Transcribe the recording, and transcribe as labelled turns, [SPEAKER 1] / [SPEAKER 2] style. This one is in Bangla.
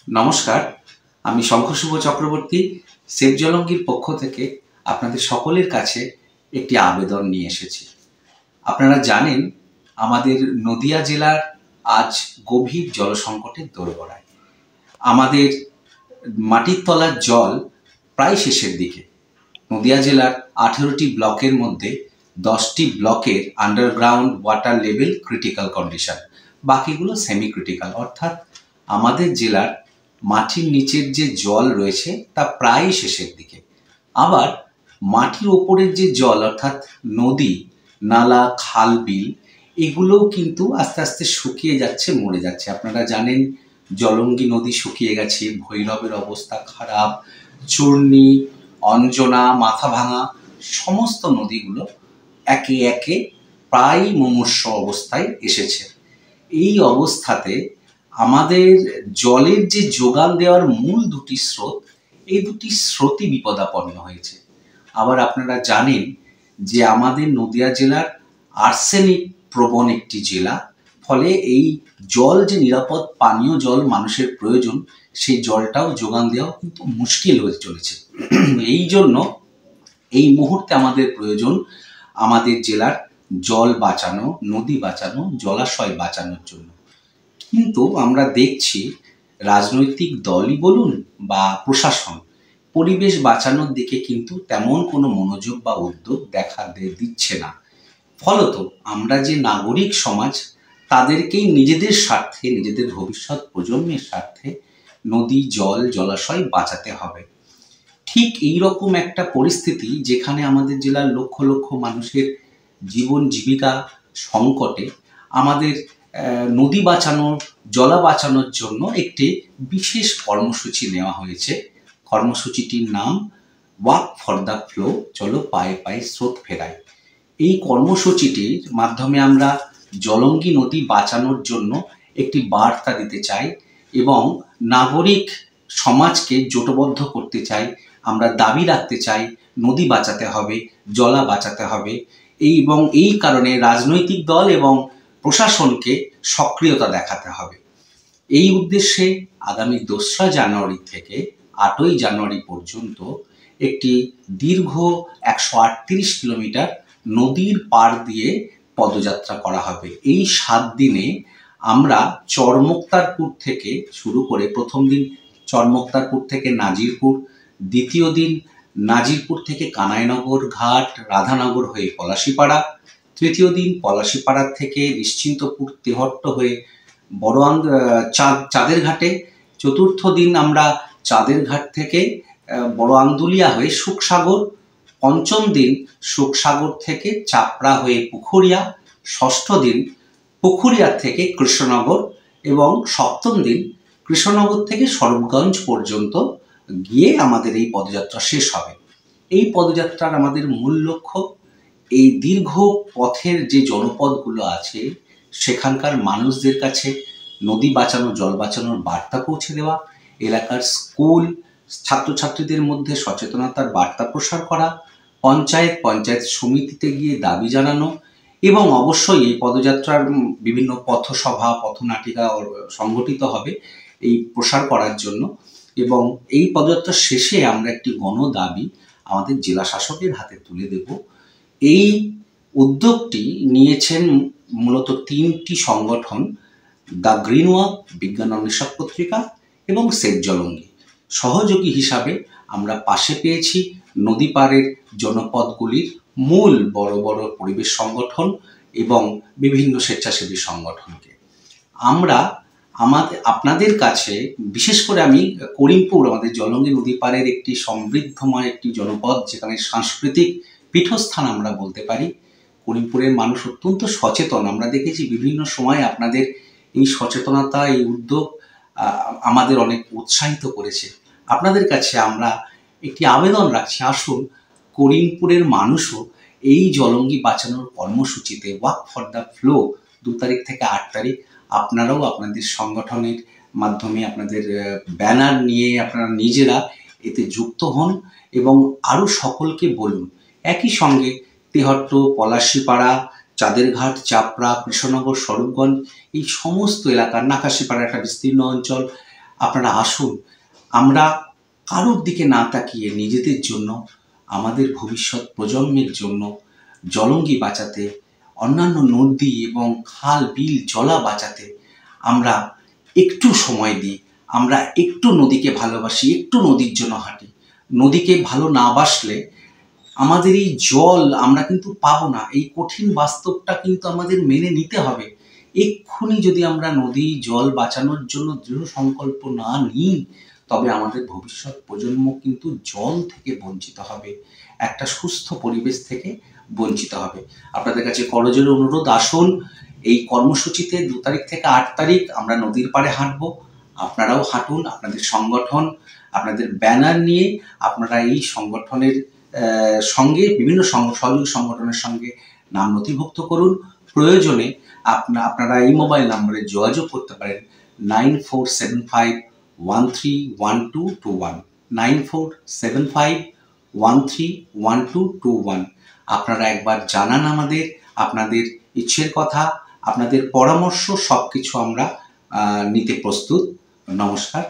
[SPEAKER 1] নমস্কার, আমি শঙ্খশুভ চক্রবর্তী সেভ জলঙ্গির পক্ষ থেকে আপনাদের সকলের কাছে একটি আবেদন নিয়ে এসেছি। আপনারা জানেন আমাদের নদিয়া জেলার আজ গভীর জলসংকটের দোরগোড়ায়। আমাদের মাটির তলার জল প্রায় শেষের দিকে। নদিয়া জেলার 18টি ব্লকের মধ্যে 10টি ব্লকের underground water level critical condition, বাকিগুলো সেমি ক্রিটিক্যাল, অর্থাৎ আমাদের জেলার মাটির নিচের যে জল রয়েছে তা প্রায় শেষের দিকে। আবার মাটির ওপরের যে জল অর্থাৎ নদী, নালা, খাল, বিল, এগুলোও কিন্তু আস্তে আস্তে শুকিয়ে যাচ্ছে, মরে যাচ্ছে। আপনারা জানেন জলঙ্গি নদী শুকিয়ে গেছে, ভৈরবের অবস্থা খারাপ, চূর্ণী, অঞ্জনা, মাথাভাঙা সমস্ত নদীগুলো একে একে প্রায় মুমূর্ষু অবস্থায় এসেছে। এই অবস্থাতে আমাদের জলের যে যোগান দেওয়ার মূল দুটি স্রোত, এই দুটি স্রোতই বিপদাপন্ন হয়েছে। আবার আপনারা জানেন যে আমাদের নদিয়া জেলার আর্সেনিক প্রবণ একটি জেলা, ফলে এই জল যে নিরাপদ পানীয় জল মানুষের প্রয়োজন, সেই জলটাও যোগান দেওয়া কিন্তু মুশকিল হয়ে চলেছে। এই জন্য এই মুহূর্তে আমাদের প্রয়োজন আমাদের জেলার জল বাঁচানো, নদী বাঁচানো, জলাশয় বাঁচানোর জন্য। কিন্তু আমরা দেখছি রাজনৈতিক দলই বলুন বা প্রশাসন পরিবেশ বাঁচানোর দিকে কিন্তু তেমন কোনো মনোযোগ বা উদ্যোগ দেখা দিচ্ছে না। ফলত আমরা যে নাগরিক সমাজ, তাদেরকেই নিজেদের স্বার্থে, নিজেদের ভবিষ্যৎ প্রজন্মের স্বার্থে নদী, জল, জলাশয় বাঁচাতে হবে। ঠিক এইরকম একটা পরিস্থিতি যেখানে আমাদের জেলার লক্ষ লক্ষ মানুষের জীবন জীবিকা সংকটে, আমাদের নদী বাঁচানোর, জলা বাঁচানোর জন্য একটি বিশেষ কর্মসূচি নেওয়া হয়েছে। কর্মসূচিটির নাম ওয়াক ফর দ্য ফ্লো, চলো পায়ে পায়ে স্রোত ফেরাই। এই কর্মসূচিটির মাধ্যমে আমরা জলঙ্গি নদী বাঁচানোর জন্য একটি বার্তা দিতে চাই এবং নাগরিক সমাজকে জোটবদ্ধ করতে চাই। আমরা দাবি রাখতে চাই নদী বাঁচাতে হবে, জলা বাঁচাতে হবে। এবং এই কারণে রাজনৈতিক দল এবং প্রশাসনকে সক্রিয়তা দেখাতে হবে। এই উদ্দেশ্যে আগামী 2রা জানুয়ারি থেকে 8ই জানুয়ারি পর্যন্ত একটি দীর্ঘ 138 কিলোমিটার নদীর পাড় দিয়ে পদযাত্রা করা হবে। এই 7 দিনে আমরা চরমোক্তারপুর থেকে শুরু করে, প্রথম দিন চরমোক্তারপুর থেকে নাজিরপুর, দ্বিতীয় দিন নাজিরপুর থেকে কানাইনগর ঘাট, রাধানগর হয়ে পলাশীপাড়া, তৃতীয় দিন পলাশীপাড়া থেকে নিশ্চিন্তপুর, তেহট্ট হয়ে চাঁদের ঘাটে, চতুর্থ দিন আমরা চাঁদের ঘাট থেকে বড় আন্দুলিয়া হয়ে সুখসাগর, পঞ্চম দিন সুখসাগর থেকে চাপড়া হয়ে পুখুরিয়া, ষষ্ঠ দিন পুখুরিয়া থেকে কৃষ্ণনগর এবং সপ্তম দিন কৃষ্ণনগর থেকে স্বরূপগঞ্জ পর্যন্ত গিয়ে আমাদের এই পদযাত্রা শেষ হবে। এই পদযাত্রার আমাদের মূল লক্ষ্য এই দীর্ঘ পথের যে জনপদগুলো আছে সেখানকার মানুষদের কাছে নদী বাঁচানো, জল বাঁচানোর বার্তা পৌঁছে দেওয়া, এলাকার স্কুল ছাত্রছাত্রীদের মধ্যে সচেতনতার বার্তা প্রসার করা, পঞ্চায়েত সমিতিতে গিয়ে দাবি জানানো এবং অবশ্যই এই পদযাত্রার বিভিন্ন পথসভা, পথনাটিকা সংগঠিত হবে এই প্রসার করার জন্য। এবং এই পদযাত্রার শেষে আমরা একটি গণদাবি আমাদের জেলা শাসকের হাতে তুলে দেব। এই উদ্যোগটি নিয়েছেন মূলত 3টি সংগঠন, দ্য গ্রিন ওয়াক, বিজ্ঞান অন্বেষক পত্রিকা এবং সেভ জলঙ্গি। সহযোগী হিসাবে আমরা পাশে পেয়েছি নদী পাড়ের জনপদগুলির মূল বড় বড় পরিবেশ সংগঠন এবং বিভিন্ন স্বেচ্ছাসেবী সংগঠনকে। আমরা আপনাদের কাছে, বিশেষ করে আমি করিমপুর, আমাদের জলঙ্গি নদী পাড়ের একটি সমৃদ্ধময় একটি জনপদ, যেখানে সাংস্কৃতিক পীঠস্থান আমরা বলতে পারি। করিমপুরের মানুষ অত্যন্ত সচেতন। আমরা দেখেছি বিভিন্ন সময় আপনাদের এই সচেতনতা, এই উদ্যোগ আমাদের অনেক উৎসাহিত করেছে। আপনাদের কাছে আমরা একটি আবেদন রাখছি, আসুন করিমপুরের মানুষও এই জলঙ্গি বাঁচানোর কর্মসূচিতে ওয়াক ফর দ্য ফ্লো 2 তারিখ থেকে 8 তারিখ আপনারাও আপনাদের সংগঠনের মাধ্যমে, আপনাদের ব্যানার নিয়ে আপনারা নিজেরা এতে যুক্ত হন এবং আরও সকলকে বলুন। একই সঙ্গে তেহট্ট, পলাশীপাড়া, চাঁদের ঘাট, চাপড়া, কৃষ্ণনগর, স্বরূপগঞ্জ, এই সমস্ত এলাকার, নাকাশিপাড়া একটা বিস্তীর্ণ অঞ্চল, আপনারা আসুন, আমরা কারোর দিকে না তাকিয়ে নিজেদের জন্য, আমাদের ভবিষ্যৎ প্রজন্মের জন্য জলঙ্গি বাঁচাতে, অন্যান্য নদী এবং খাল বিল জলা বাঁচাতে আমরা একটু সময় দিই, আমরা একটু নদীকে ভালোবাসি, একটু নদীর জন্য হাঁটি। নদীকে ভালো না বাসলে আমাদের এই জল আমরা কিন্তু পাবো না। এই কঠিন বাস্তবটা কিন্তু আমাদের মেনে নিতে হবে। এক্ষুনি যদি আমরা নদী জল বাঁচানোর জন্য দৃঢ় সংকল্প না নিই, তবে আমাদের ভবিষ্যৎ প্রজন্ম কিন্তু জল থেকে বঞ্চিত হবে, একটা সুস্থ পরিবেশ থেকে বঞ্চিত হবে। আপনাদের কাছে করজোড়ে অনুরোধ, আসুন এই কর্মসূচিতে 2 তারিখ থেকে 8 তারিখ আমরা নদীর পাড়ে হাঁটবো। আপনারাও হাঁটুন, আপনাদের সংগঠন, আপনাদের ব্যানার নিয়ে আপনারা এই সংগঠনের সঙ্গে, বিভিন্ন সহযোগী সংগঠনের সঙ্গে নাম নথিভুক্ত করুন। প্রয়োজনে আপনারা এই মোবাইল নম্বরে যোগাযোগ করতে পারেন 9475131221, 9475131221। আপনারা একবার জানান আমাদের আপনাদের ইচ্ছের কথা, আপনাদের পরামর্শ, সব কিছু আমরা নিতে প্রস্তুত। নমস্কার।